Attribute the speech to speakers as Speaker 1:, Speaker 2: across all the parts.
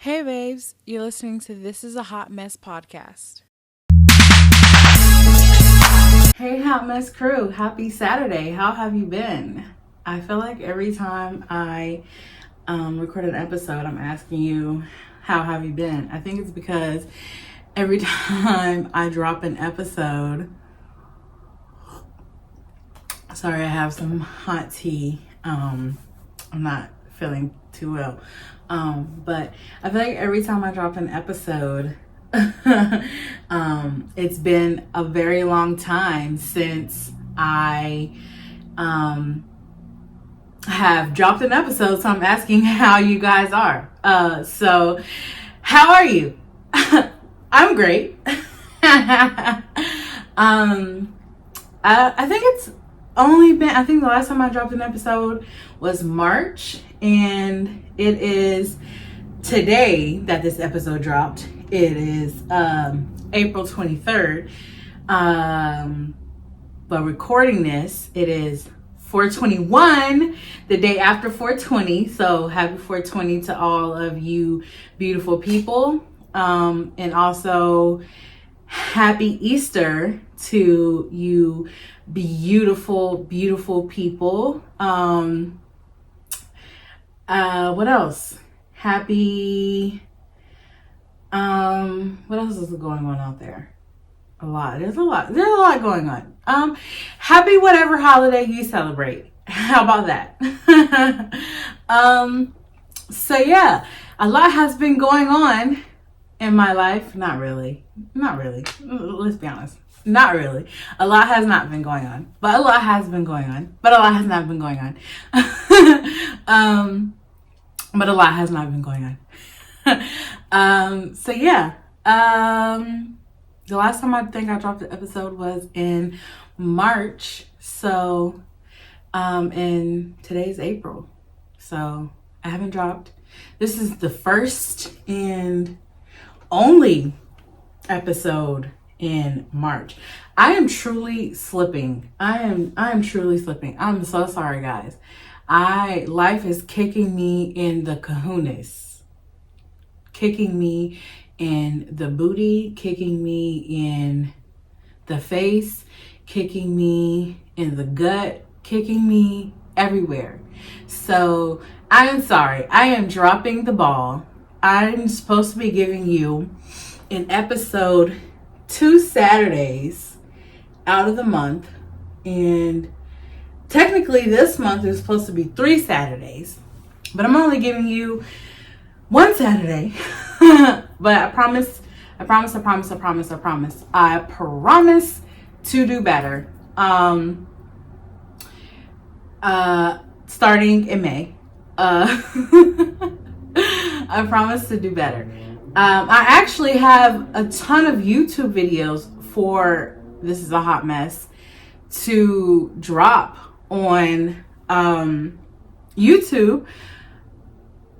Speaker 1: Hey babes, you're listening to This is a Hot Mess podcast. Hey Hot Mess crew, happy Saturday. How have you been? I feel like every time I record an episode, I'm asking you, how have you been? I think it's because every time I drop an episode, sorry, I have some hot tea. I'm not feeling too well. But I feel like every time I drop an episode, it's been a very long time since I have dropped an episode. So I'm asking how you guys are. So how are you? I'm great. I think it's only been, I think the last time I dropped an episode was March, and it is today that this episode dropped. It is April 23rd. But recording this, it is 421, the day after 420. So happy 420 to all of you beautiful people. And also happy Easter to you beautiful, beautiful people. What else? Happy, what else is going on out there? A lot. There's a lot going on. Happy whatever holiday you celebrate. How about that? So yeah, a lot has been going on in my life. Not really. Let's be honest. Not really. A lot has not been going on, but a lot has been going on. But a lot has not been going on. But a lot has not been going on. So yeah. The last time I think I dropped the episode was in March. So, and today's April. So I haven't dropped. This is the first and only episode in March. I am truly slipping. I am truly slipping. I'm so sorry, guys. Life is kicking me in the kahunas. Kicking me in the booty, kicking me in the face, kicking me in the gut, kicking me everywhere. So I am sorry. I am dropping the ball. I'm supposed to be giving you an episode 2 Saturdays out of the month. And technically this month is supposed to be 3 Saturdays. But I'm only giving you 1 Saturday. But I promise to do better. Starting in May. I promise to do better. I actually have a ton of YouTube videos for This is a Hot Mess to drop on YouTube.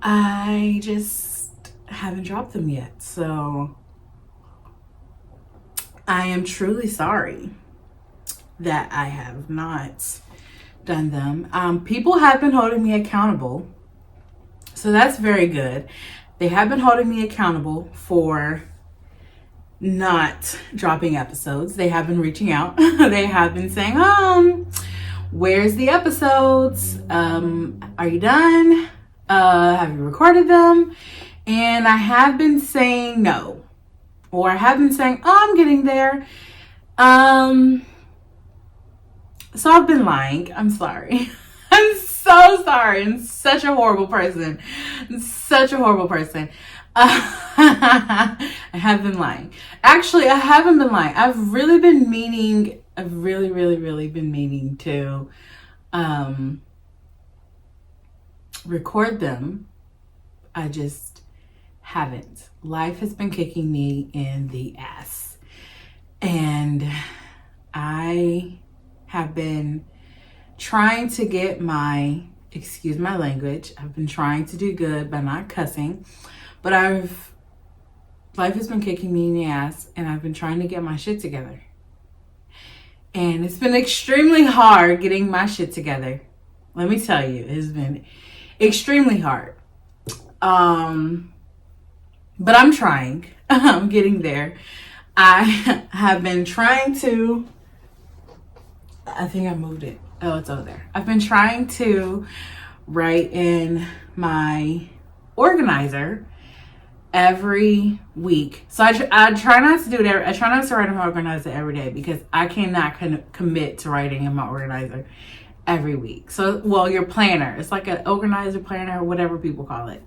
Speaker 1: I just haven't dropped them yet, so I am truly sorry that I have not done them. People have been holding me accountable, so that's very good. They have been holding me accountable for not dropping episodes. They have been reaching out. They have been saying, where's the episodes? Are you done? Have you recorded them? And I have been saying no. Or I have been saying, I'm getting there. So I've been lying. I'm sorry. I'm so sorry. I'm such a horrible person. I have been lying. Actually, I haven't been lying. I've really been meaning to record them. I just haven't. Life has been kicking me in the ass. And I have been trying to get excuse my language, I've been trying to do good by not cussing, but life has been kicking me in the ass, and I've been trying to get my shit together. And it's been extremely hard getting my shit together. Let me tell you, it's been extremely hard. But I'm trying. I'm getting there. I have been trying to, I think I moved it. Oh, it's over there. I've been trying to write in my organizer every week. So I try not to do it. I try not to write in my organizer every day because I cannot commit to writing in my organizer every week. So, well, your planner. It's like an organizer, planner, whatever people call it.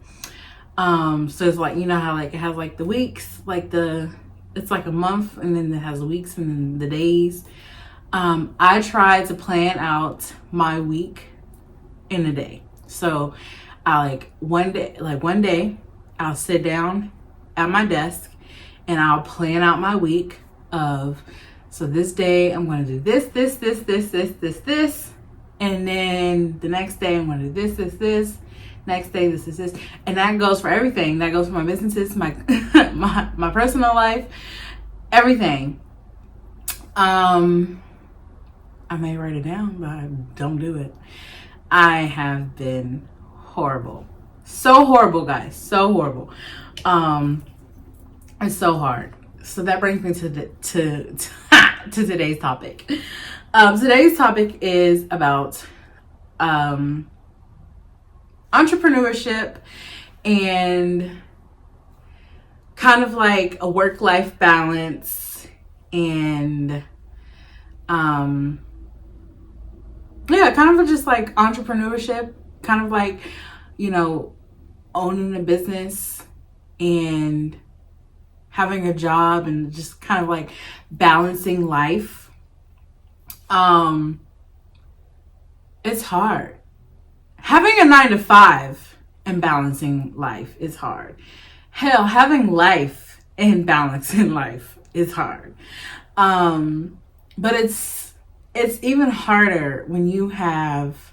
Speaker 1: So it's like, you know how like it has like the weeks, like it's like a month, and then it has the weeks and then the days. I try to plan out my week in a day. So I one day I'll sit down at my desk and I'll plan out my week of, so this day I'm going to do this. And then the next day I'm going to do this. Next day, this. And that goes for everything. That goes for my businesses, my my personal life, everything. I may write it down, but I don't do it. I have been horrible. So horrible, guys. So horrible. It's so hard. So that brings me to today's topic. Today's topic is about entrepreneurship and kind of like a work-life balance and kind of just like entrepreneurship, kind of like, you know, owning a business and having a job and just kind of like balancing life. It's hard. Having a 9-to-5 and balancing life is hard. Hell, having life and balancing life is hard. But it's even harder when you have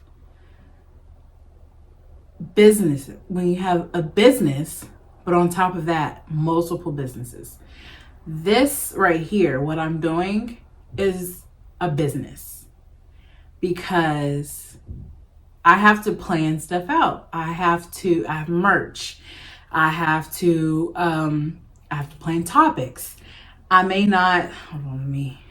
Speaker 1: business, when you have a business, but on top of that, multiple businesses. This right here, what I'm doing is a business because I have to plan stuff out. I have merch. I have to plan topics. I may not, hold on, let me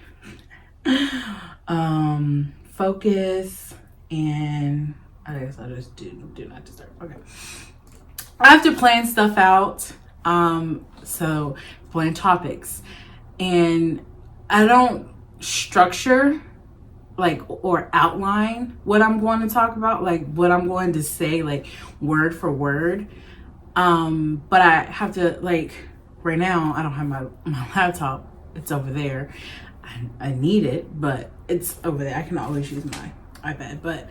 Speaker 1: focus, and I guess I'll just do not disturb. Okay. I have to plan stuff out. So plan topics, and I don't structure or outline what I'm going to talk about, like what I'm going to say, like word for word. But I have to, like, right now I don't have my laptop. It's over there. I need it, but it's over there. I can always use my iPad, but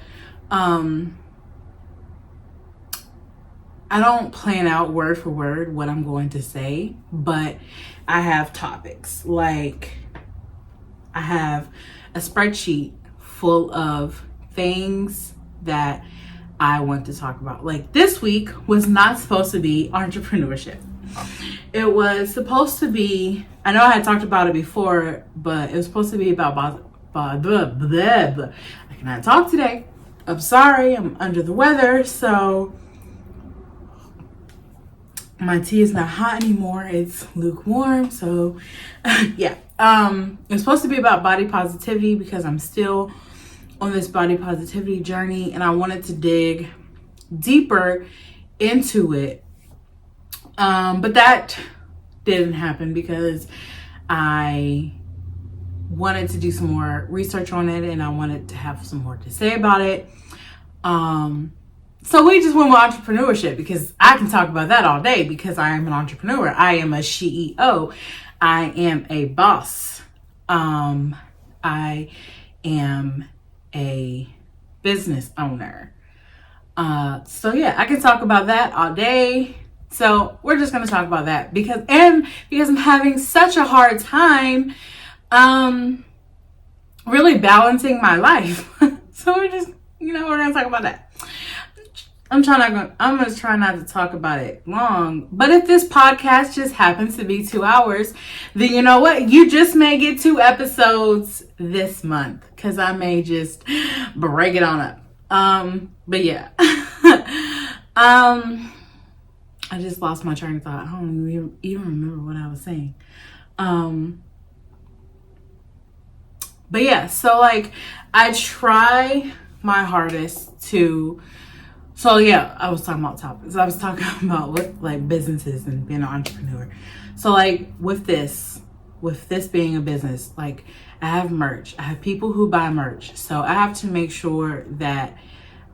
Speaker 1: I don't plan out word for word what I'm going to say, but I have topics. Like, I have a spreadsheet full of things that I want to talk about. Like, this week was not supposed to be entrepreneurship. It was supposed to be, I know I had talked about it before, but it was supposed to be about I cannot talk today. I'm sorry, I'm under the weather, so my tea is not hot anymore. It's lukewarm. So yeah. It's supposed to be about body positivity because I'm still on this body positivity journey and I wanted to dig deeper into it. But that didn't happen because I wanted to do some more research on it and I wanted to have some more to say about it. So we just went with entrepreneurship because I can talk about that all day because I am an entrepreneur. I am a CEO. I am a boss. I am a business owner. So yeah, I can talk about that all day. So we're just going to talk about that because I'm having such a hard time, really balancing my life. So we're just, we're going to talk about that. I'm going to try not to talk about it long, but if this podcast just happens to be 2 hours, then you know what? You just may get 2 episodes this month because I may just break it on up. But yeah. I just lost my train of thought. I don't even remember what I was saying. But yeah, so like I try my hardest to. So yeah, I was talking about topics. I was talking about with like businesses and being an entrepreneur. So like with this being a business, like I have merch. I have people who buy merch. So I have to make sure that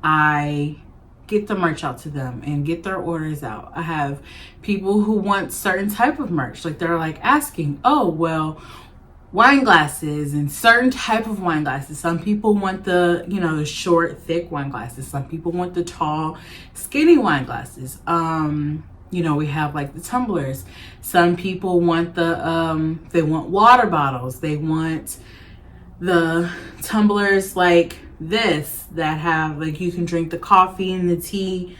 Speaker 1: I get the merch out to them and get their orders out. I have people who want certain type of merch. Like they're like asking, oh, well, wine glasses and certain type of wine glasses. Some people want the, the short, thick wine glasses. Some people want the tall, skinny wine glasses. We have like the tumblers. Some people want they want water bottles. They want the tumblers like this that have like you can drink the coffee and the tea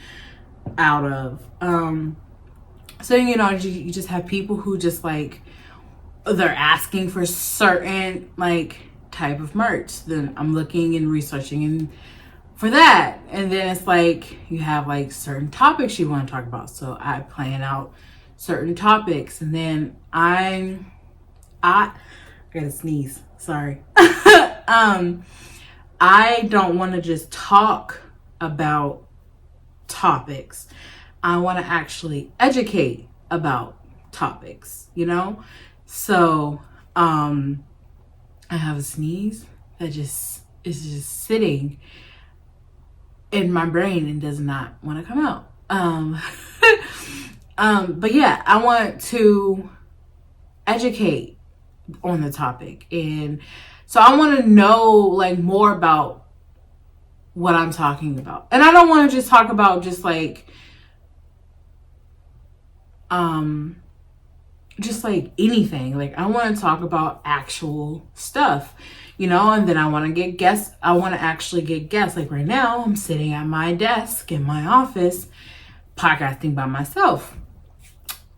Speaker 1: out of. So you just have people who just like they're asking for certain like type of merch. Then I'm looking and researching and for that, and then it's like you have like certain topics you want to talk about. So I plan out certain topics, and then I gotta sneeze. Sorry. I don't want to just talk about topics. I want to actually educate about topics, So, I have a sneeze that just is just sitting in my brain and does not want to come out. But yeah, I want to educate on the topic, and so I want to know like more about what I'm talking about. And I don't want to just talk about just like anything. Like I want to talk about actual stuff, and then I want to get guests. I want to actually get guests. Like right now I'm sitting at my desk in my office podcasting by myself.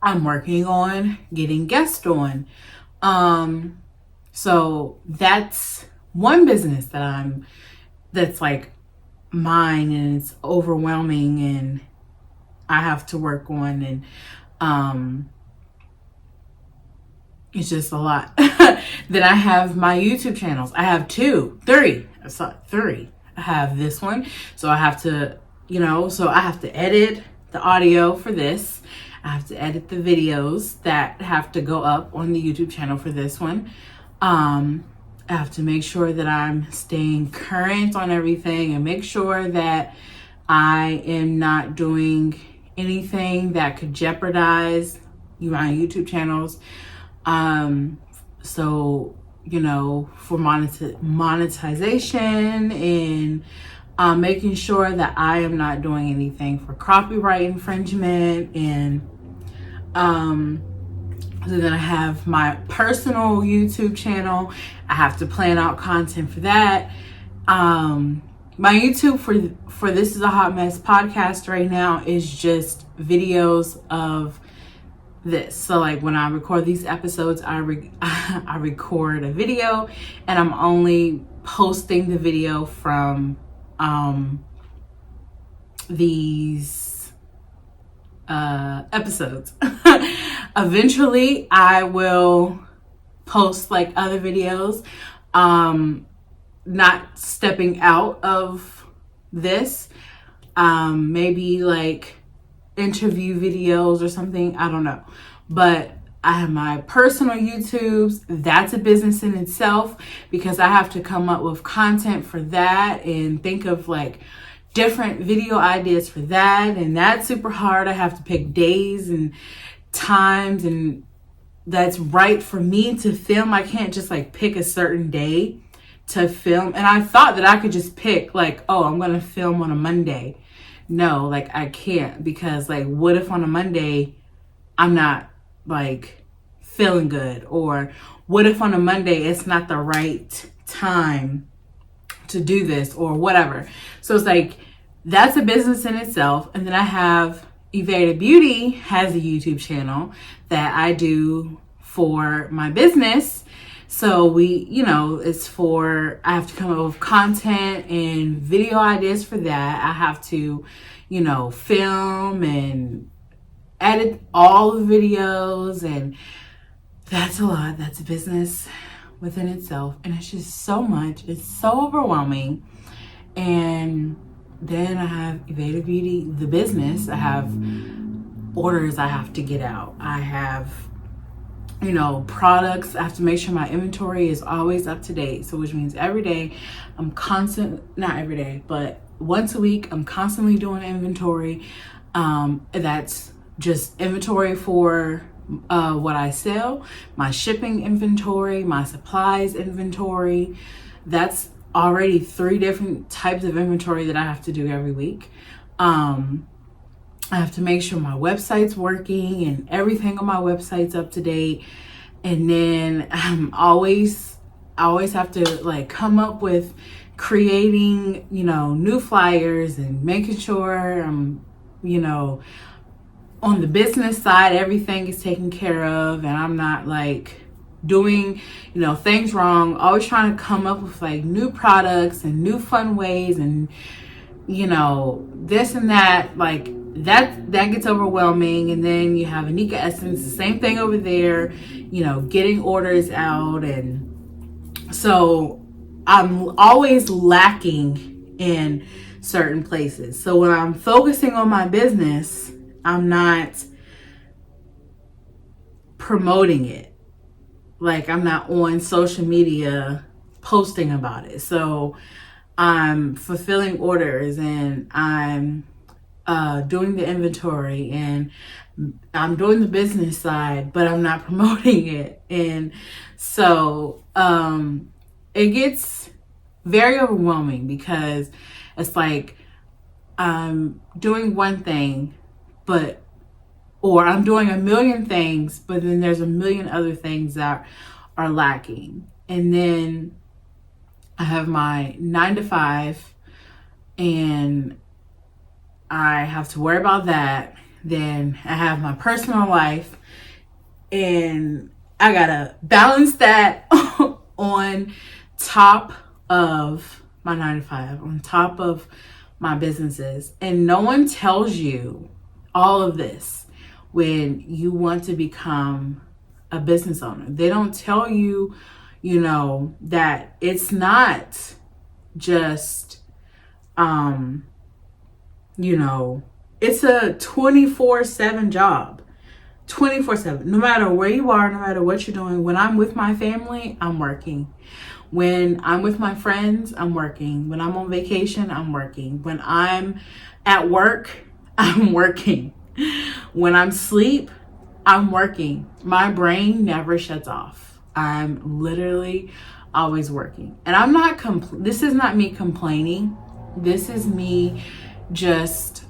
Speaker 1: I'm working on getting guests on. So that's one business that's like mine, and it's overwhelming, and I have to work on, and it's just a lot. Then I have my YouTube channels. I have three. I have this one. So I have to, so I have to edit the audio for this. I have to edit the videos that have to go up on the YouTube channel for this one. I have to make sure that I'm staying current on everything and make sure that I am not doing anything that could jeopardize my YouTube channels. So, for monetization and making sure that I am not doing anything for copyright infringement. And so then I have my personal YouTube channel. I have to plan out content for that. My YouTube for This Is a Hot Mess podcast right now is just videos of this. So like when I record these episodes, I record a video, and I'm only posting the video from these episodes. Eventually I will post like other videos, not stepping out of this, maybe like interview videos or something. I don't know. But I have my personal YouTubes. That's a business in itself, because I have to come up with content for that and think of like different video ideas for that. And that's super hard. I have to pick days and times, and that's right for me to film. I can't just like pick a certain day to film. And I thought that I could just pick like, oh, I'm going to film on a Monday. No, like I can't, because like what if on a Monday I'm not like feeling good, or what if on a Monday it's not the right time to do this or whatever. So it's like that's a business in itself. And then I have Evada Beauty has a YouTube channel that I do for my business. So it's for, I have to come up with content and video ideas for that. I have to, film and edit all the videos, and that's a lot. That's a business within itself, and it's just so much. It's so overwhelming. And then I have Evada Beauty, the business. I have orders I have to get out. I have, products. I have to make sure my inventory is always up to date. So which means every day not every day, but once a week, I'm constantly doing inventory. That's just inventory for what I sell, my shipping inventory, my supplies inventory. That's already 3 different types of inventory that I have to do every week. I have to make sure my website's working and everything on my website's up to date. And then I always have to come up with creating, new flyers and making sure I'm, on the business side, everything is taken care of and I'm not doing, things wrong. Always trying to come up with new products and new fun ways and, this and that. That gets overwhelming. And then you have Anika Essence, the same thing over there, getting orders out. And so I'm always lacking in certain places. So when I'm focusing on my business, I'm not promoting it. I'm not on social media posting about it. So I'm fulfilling orders and I'm doing the inventory and I'm doing the business side, but I'm not promoting it. And so it gets very overwhelming because it's I'm doing one thing, or I'm doing a million things, but then there's a million other things that are lacking. And then I have my 9 to 5 and I have to worry about that. Then I have my personal life and I gotta balance that on top of my 9 to 5, on top of my businesses. And no one tells you all of this when you want to become a business owner. They don't tell you, that it's not just, it's a 24/7 job. 24/7. No matter where you are, no matter what you're doing. When I'm with my family, I'm working. When I'm with my friends, I'm working. When I'm on vacation, I'm working. When I'm at work, I'm working. When I'm asleep, I'm working. My brain never shuts off. I'm literally always working. And I'm not this is not me complaining. This is me just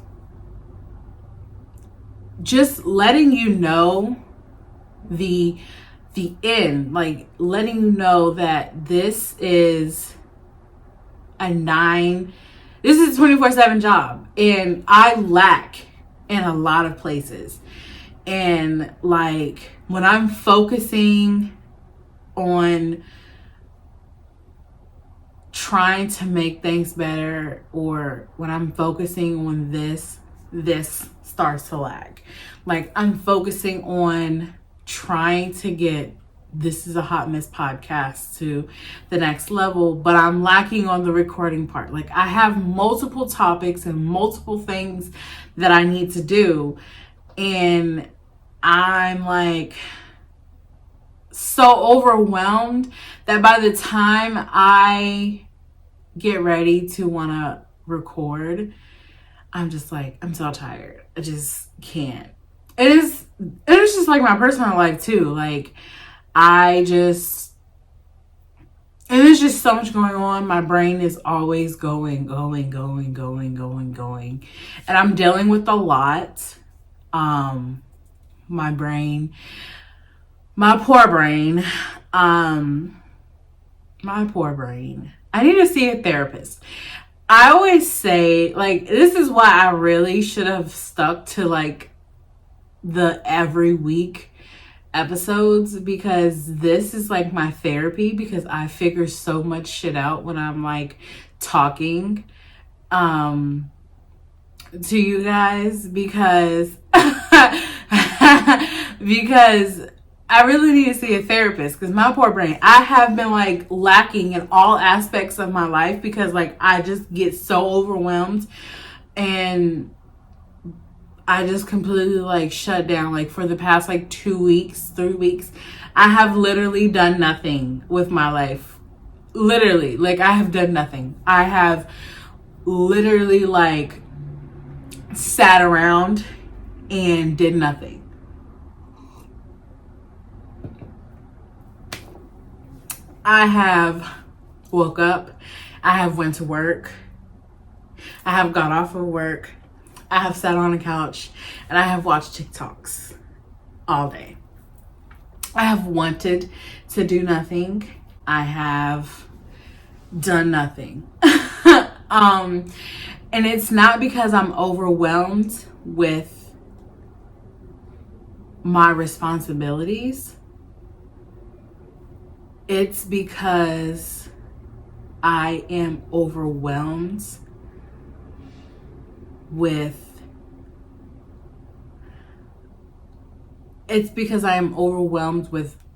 Speaker 1: letting you know the end, letting you know that this is a 24/7 job and I lack in a lot of places. And when I'm focusing on trying to make things better, or when I'm focusing on this starts to lag. I'm focusing on trying to get This Is a Hot Mess podcast to the next level, but I'm lacking on the recording part. I have multiple topics and multiple things that I need to do, and I'm so overwhelmed that by the time I get ready to want to record, I'm just I'm so tired. I just can't. It's just my personal life too. And there's just so much going on. My brain is always going. And I'm dealing with a lot. My brain, my poor brain. I need to see a therapist. I always say, this is why I really should have stuck to the every week episodes, because this is my therapy, because I figure so much shit out when I'm talking. to you guys because because I really need to see a therapist because my poor brain, I have been like lacking in all aspects of my life because like I just get so overwhelmed and I just completely like shut down. Like for the past like 2 weeks, 3 weeks, I have literally done nothing with my life. Literally, like I have done nothing. I have literally like sat around and did nothing. I have woke up, I have went to work, I have got off of work, I have sat on a couch, and I have watched TikToks all day. I have wanted to do nothing. I have done nothing. And it's not because I'm overwhelmed with my responsibilities. It's because I am overwhelmed with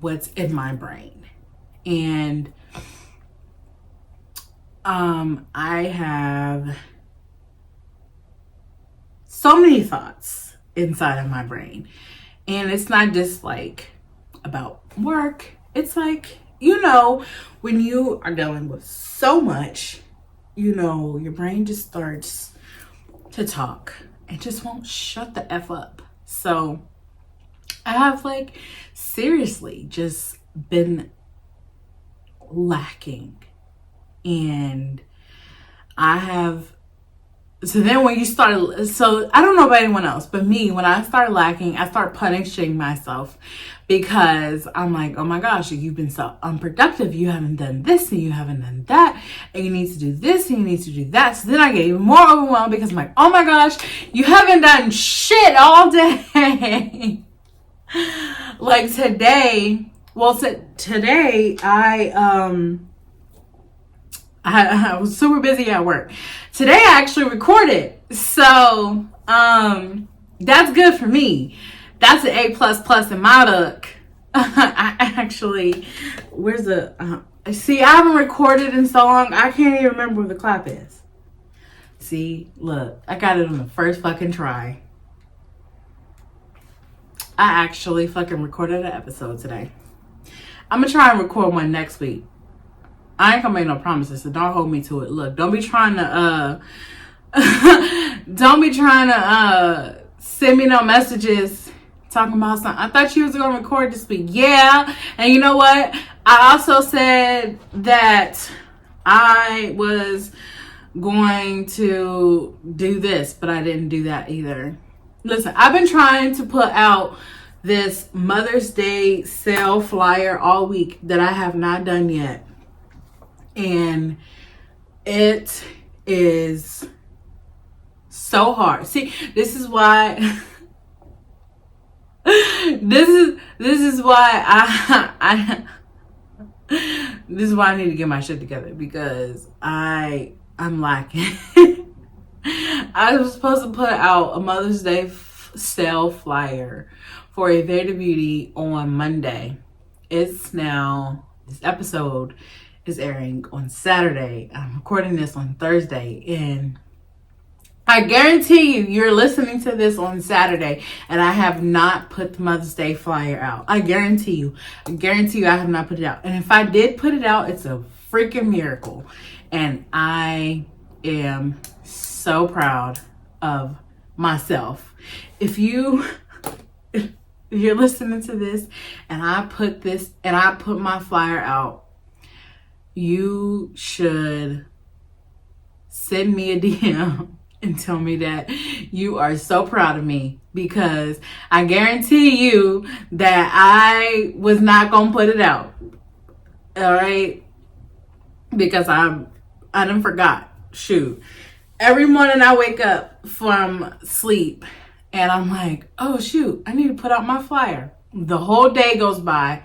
Speaker 1: what's in my brain. And I have so many thoughts inside of my brain. And it's not just like about work. It's like, you know, when you are dealing with so much, you know, your brain just starts to talk and just won't shut the F up. So I have like seriously just been lacking. And I have, so then when you start, so I don't know about anyone else, but me, when I start lacking, I start punishing myself because I'm like, oh my gosh, you've been so unproductive. You haven't done this and you haven't done that. And you need to do this and you need to do that. So then I get even more overwhelmed because I'm like, oh my gosh, you haven't done shit all day. Like today, today I was super busy at work. Today I actually recorded. So, that's good for me. That's an A++ in my book. I actually, where's the, see, I haven't recorded in so long, I can't even remember where the clap is. See, look, I got it on the first fucking try. I actually fucking recorded an episode today. I'm gonna try and record one next week. I ain't gonna make no promises, so don't hold me to it. Look, don't be trying to send me no messages talking about something. I thought you was gonna record this week. Yeah, and you know what? I also said that I was going to do this, but I didn't do that either. Listen, I've been trying to put out this Mother's Day sale flyer all week that I have not done yet. And it is so hard. See, this is why this is why I this is why I need to get my shit together, because I'm lacking. I was supposed to put out a Mother's Day sale flyer for Aveda Beauty on Monday. It's now, this episode is airing on Saturday. I'm recording this on Thursday, and I guarantee you're listening to this on Saturday and I have not put the Mother's Day flyer out. I guarantee you I have not put it out. And if I did put it out, it's a freaking miracle. And I am so proud of myself. If you're listening to this and I put my flyer out, you should send me a DM and tell me that you are so proud of me, because I guarantee you that I was not gonna put it out. All right, because I done forgot. Shoot, every morning I wake up from sleep and I'm like, oh shoot, I need to put out my flyer. The whole day goes by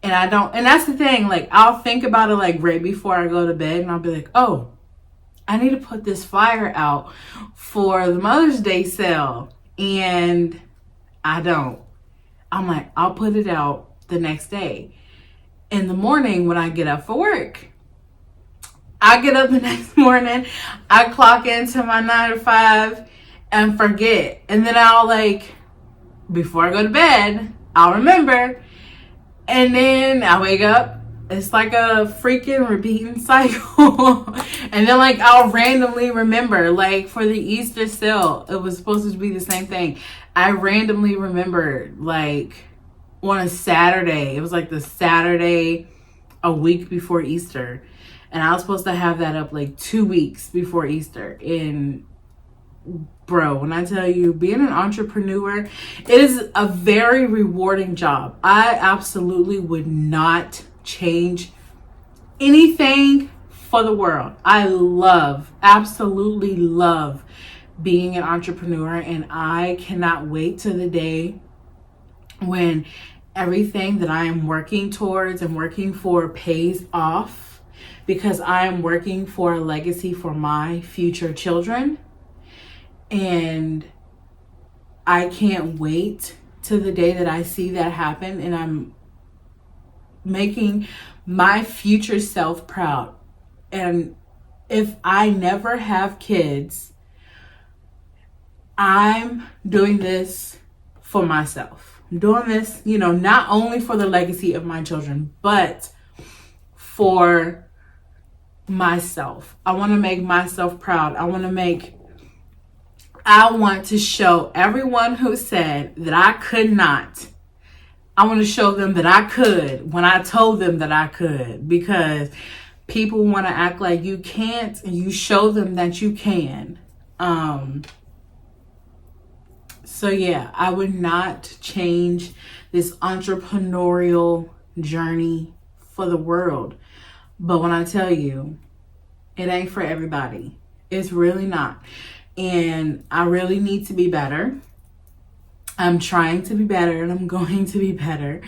Speaker 1: and I don't. And that's the thing, like I'll think about it like right before I go to bed and I'll be like, oh, I need to put this flyer out for the Mother's Day sale. And I don't. I'm like, I'll put it out the next day. In the morning when I get up for work, I get up the next morning, I clock into my 9 to 5 and forget. And then I'll before I go to bed, I'll remember. And then I wake up. It's like a freaking repeating cycle. And then I'll randomly remember, for the Easter sale, it was supposed to be the same thing. I randomly remembered on a Saturday. It was the Saturday a week before Easter. And I was supposed to have that up 2 weeks before Easter. And bro, when I tell you, being an entrepreneur, it is a very rewarding job. I absolutely would not change anything for the world. I absolutely love being an entrepreneur, and I cannot wait to the day when everything that I am working towards and working for pays off, because I am working for a legacy for my future children. And I can't wait to the day that I see that happen, and I'm making my future self proud. And if I never have kids, I'm doing this for myself. I'm doing this, not only for the legacy of my children, but for myself. I want to make myself proud. I want to show everyone who said that I could not. I want to show them that I could when I told them that I could, because people want to act like you can't, and you show them that you can. So yeah, I would not change this entrepreneurial journey for the world. But when I tell you, it ain't for everybody. It's really not. And I really need to be better. I'm trying to be better, and I'm going to be better.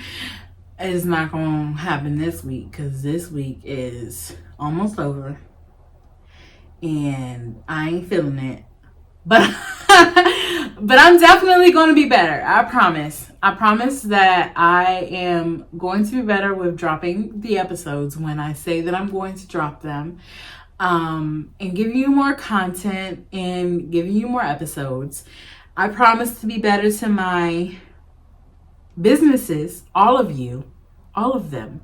Speaker 1: It's not going to happen this week, because this week is almost over. And I ain't feeling it. But but I'm definitely going to be better. I promise. I promise that I am going to be better with dropping the episodes when I say that I'm going to drop them. And giving you more content and giving you more episodes. I promise to be better to my businesses, all of you, all of them.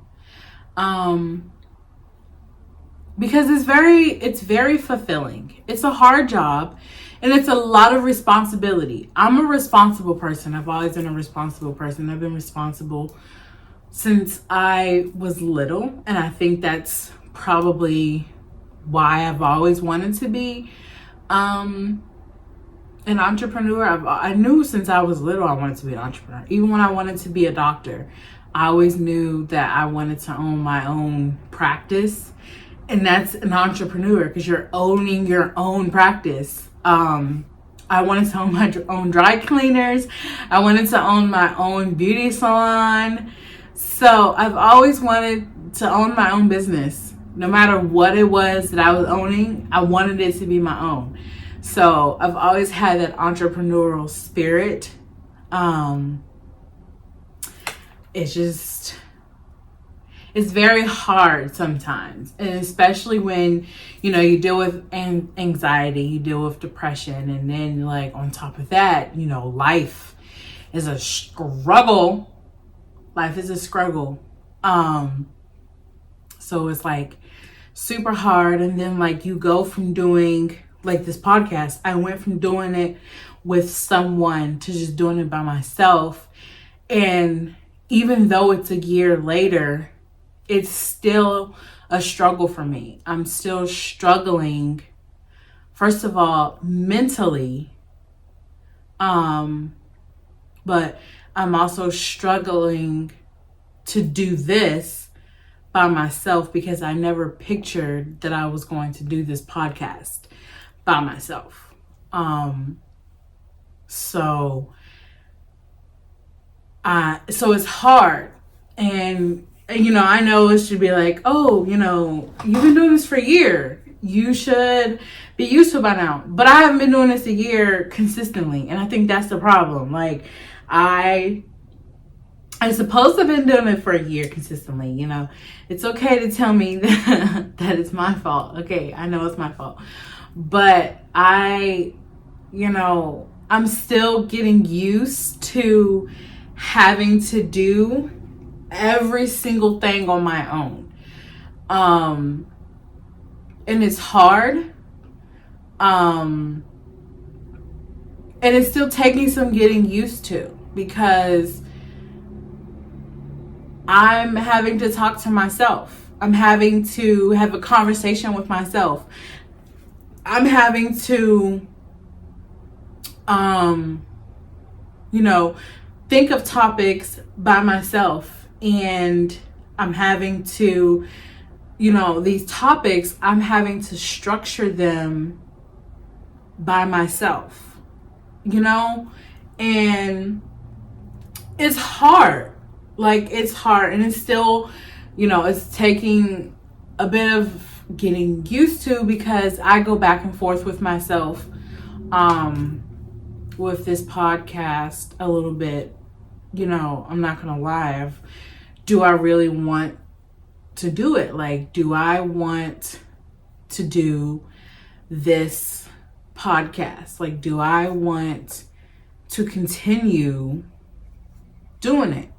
Speaker 1: Because it's very fulfilling. It's a hard job, and it's a lot of responsibility. I'm a responsible person. I've always been a responsible person. I've been responsible since I was little, and I think that's probably why I've always wanted to be an entrepreneur. I knew since I was little I wanted to be an entrepreneur. Even when I wanted to be a doctor, I always knew that I wanted to own my own practice. And that's an entrepreneur, because you're owning your own practice. I wanted to own my own dry cleaners. I wanted to own my own beauty salon. So I've always wanted to own my own business. No matter what it was that I was owning, I wanted it to be my own. So I've always had that entrepreneurial spirit. It's very hard sometimes, and especially when you deal with anxiety, you deal with depression, and then on top of that, life is a struggle. Life is a struggle. So it's super hard, and then you go from doing this podcast. I went from doing it with someone to just doing it by myself, and even though it's a year later, it's still a struggle for me. I'm still struggling, first of all, mentally. But I'm also struggling to do this by myself, because I never pictured that I was going to do this podcast by myself. So it's hard. And I know it should be oh, you've been doing this for a year. you should be used to by now. But I haven't been doing this a year consistently, and I think that's the problem. Like, I supposed to have been doing it for a year consistently. You know, it's okay to tell me that it's my fault. Okay, I know it's my fault, but I'm still getting used to having to do every single thing on my own. And it's hard. And it's still taking some getting used to, because I'm having to talk to myself. I'm having to have a conversation with myself. I'm having to, think of topics by myself. And I'm having to, these topics, I'm having to structure them by myself, and it's hard. Like, it's hard, and it's still, it's taking a bit of getting used to, because I go back and forth with myself with this podcast a little bit. I'm not gonna lie. Do I really want to do it? Like, do I want to do this podcast? Like, do I want to continue doing it?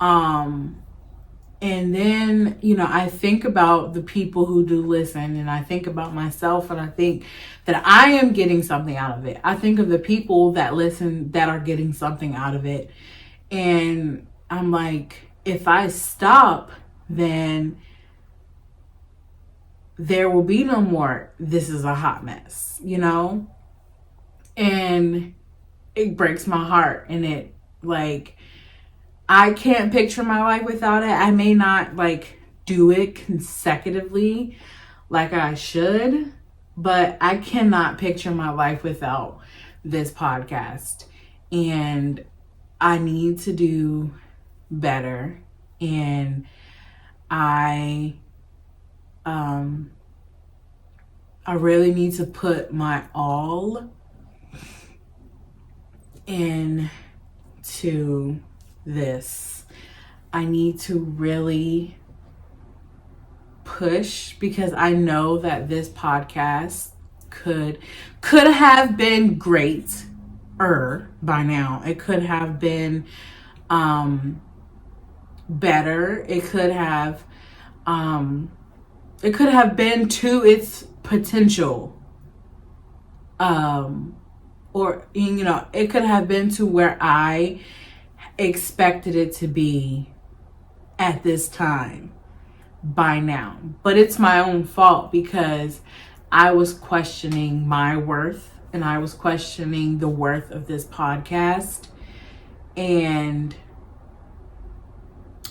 Speaker 1: And then, I think about the people who do listen, and I think about myself, and I think that I am getting something out of it. I think of the people that listen that are getting something out of it. And I'm like, if I stop, then there will be no more This Is a Hot Mess, And it breaks my heart. And it, like, I can't picture my life without it. I may not, do it consecutively like I should, but I cannot picture my life without this podcast. And I need to do better. And I really need to put my all into this. I need to really push, because I know that this podcast could have been great by now. It could have been better. It could have been to its potential, or it could have been to where I expected it to be at this time by now. But it's my own fault, because I was questioning my worth, and I was questioning the worth of this podcast, and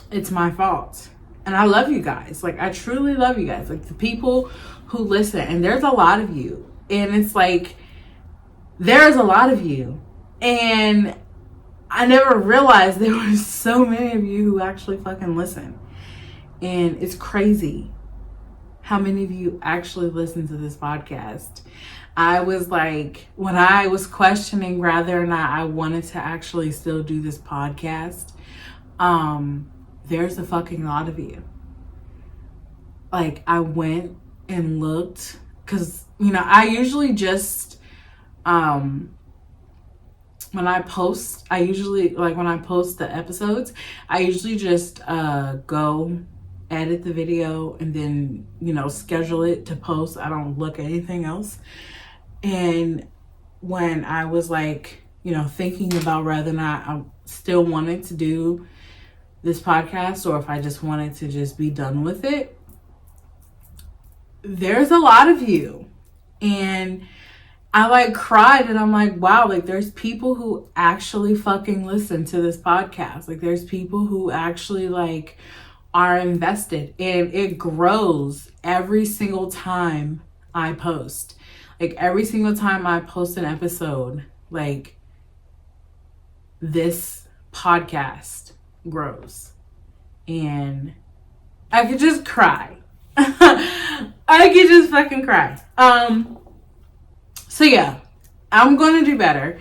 Speaker 1: it's my fault. And I love you guys. Like, I truly love you guys. Like, the people who listen, and there's a lot of you, and it's like, there's a lot of you, and I never realized there were so many of you who actually fucking listen. And it's crazy how many of you actually listen to this podcast. I was like, when I was questioning whether or not I wanted to actually still do this podcast, there's a fucking lot of you. Like, I went and looked, because, I usually just, when I post the episodes, I usually just go edit the video and then, schedule it to post. I don't look at anything else. And when I was thinking about whether or not I still wanted to do this podcast, or if I just wanted to just be done with it, there's a lot of you. And I cried, and I'm like, wow, there's people who actually fucking listen to this podcast. There's people who actually are invested, and it grows every single time I post. Every single time I post an episode, this podcast grows. And I could just cry. I could just fucking cry. So yeah, I'm gonna do better.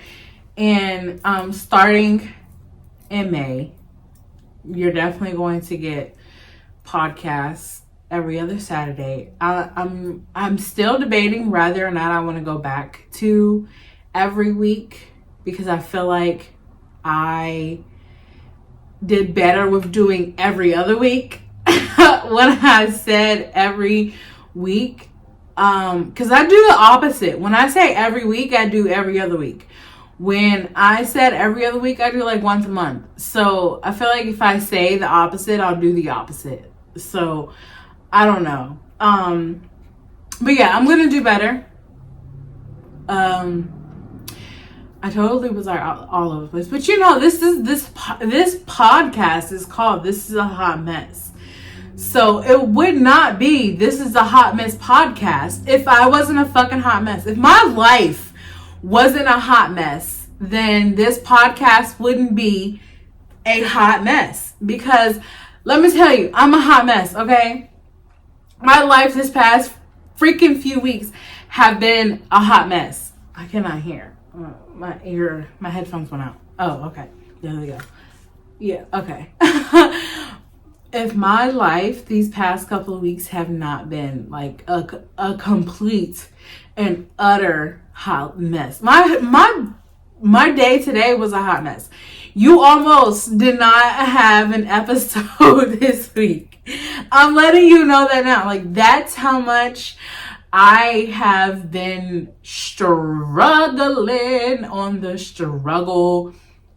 Speaker 1: And starting in May, you're definitely going to get podcasts every other Saturday. I'm still debating whether or not I want to go back to every week, because I feel like I did better with doing every other week when I said every week. Because I do the opposite. When I say every week, I do every other week. When I said every other week, I do like once a month. So I feel like if I say the opposite, I'll do the opposite. So I don't know. But yeah, I'm gonna do better. I totally was like all over the place. But you know, this podcast is called "This Is a Hot Mess." So it would not be "This Is a Hot Mess" podcast if I wasn't a fucking hot mess. If my life wasn't a hot mess, then this podcast wouldn't be a hot mess. Because let me tell you, I'm a hot mess, okay? My life this past freaking few weeks have been a hot mess. I cannot hear. My headphones went out. Oh, okay. There we go. Yeah, okay. If my life these past couple of weeks have not been like a complete and utter hot mess. My day today was a hot mess. You almost did not have an episode this week. I'm letting you know that now. Like, that's how much I have been struggling on the struggle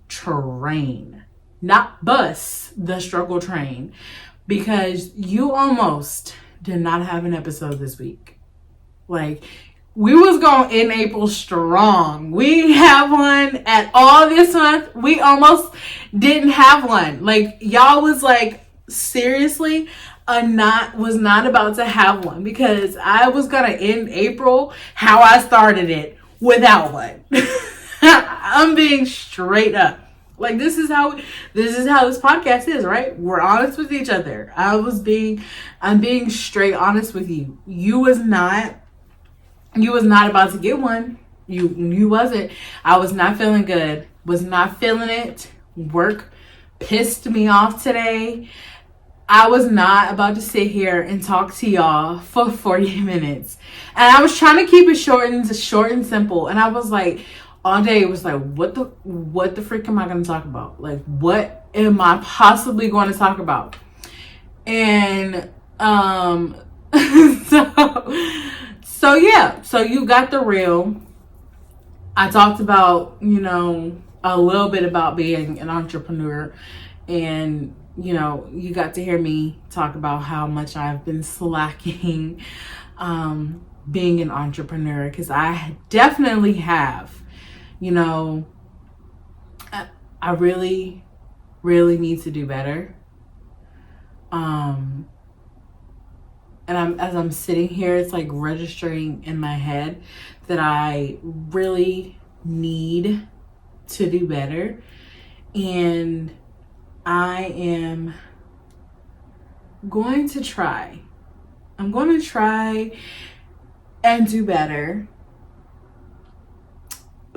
Speaker 1: train. Not bus, the struggle train. Because you almost did not have an episode this week. Like, we was going in April strong. We didn't have one at all this month. We almost didn't have one. Like, y'all was like, seriously, was not about to have one, because I was gonna end April how I started it, without one. I'm being straight up. Like, this is how this podcast is, right? We're honest with each other. I'm being straight honest with you. You was not about to get one. You wasn't. I was not feeling good. Was not feeling it. Work pissed me off today. I was not about to sit here and talk to y'all for 40 minutes. And I was trying to keep it short and simple. And I was like, all day it was like, what the frick am I going to talk about? Like, what am I possibly going to talk about? And so yeah, so you got the real. I talked about, you know, a little bit about being an entrepreneur, and you know, you got to hear me talk about how much I've been slacking being an entrepreneur, because I definitely have. You know, I really, really need to do better. And as I'm sitting here, it's like registering in my head that I really need to do better. And I am going to try. I'm going to try and do better.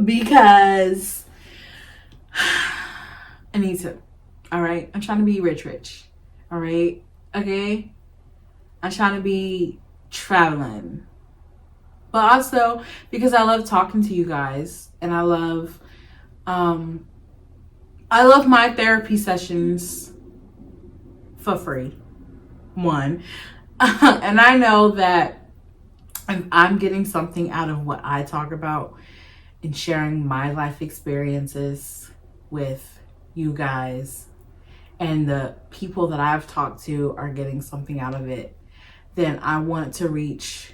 Speaker 1: Because I need to. All right. I'm trying to be rich. All right. Okay. I'm trying to be traveling. But also because I love talking to you guys. And I love my therapy sessions for free. One. And I know that I'm getting something out of what I talk about and sharing my life experiences with you guys, and the people that I've talked to are getting something out of it, then I want to reach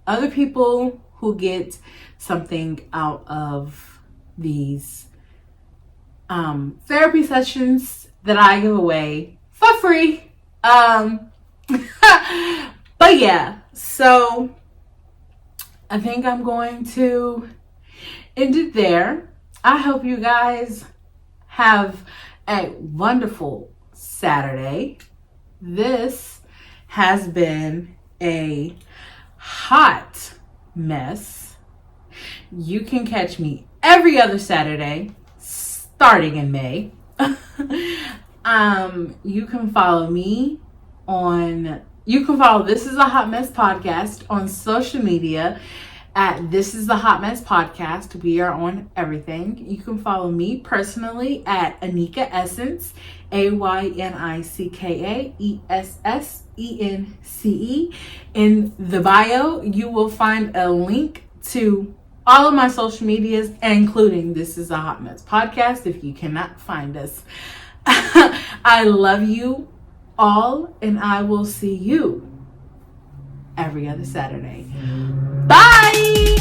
Speaker 1: other people who get something out of these therapy sessions that I give away for free. But yeah, so I think I'm going to end it there. I hope you guys have a wonderful Saturday. This has been a hot mess. You can catch me every other Saturday starting in May. You can follow me This Is a Hot Mess Podcast on social media at This Is the Hot Mess Podcast. We are on everything. You can follow me personally at Anika Essence, AYNICKAESSENCE. In the bio, you will find a link to all of my social medias, including This Is a Hot Mess Podcast, if you cannot find us. I love you all, and I will see you every other Saturday. Bye!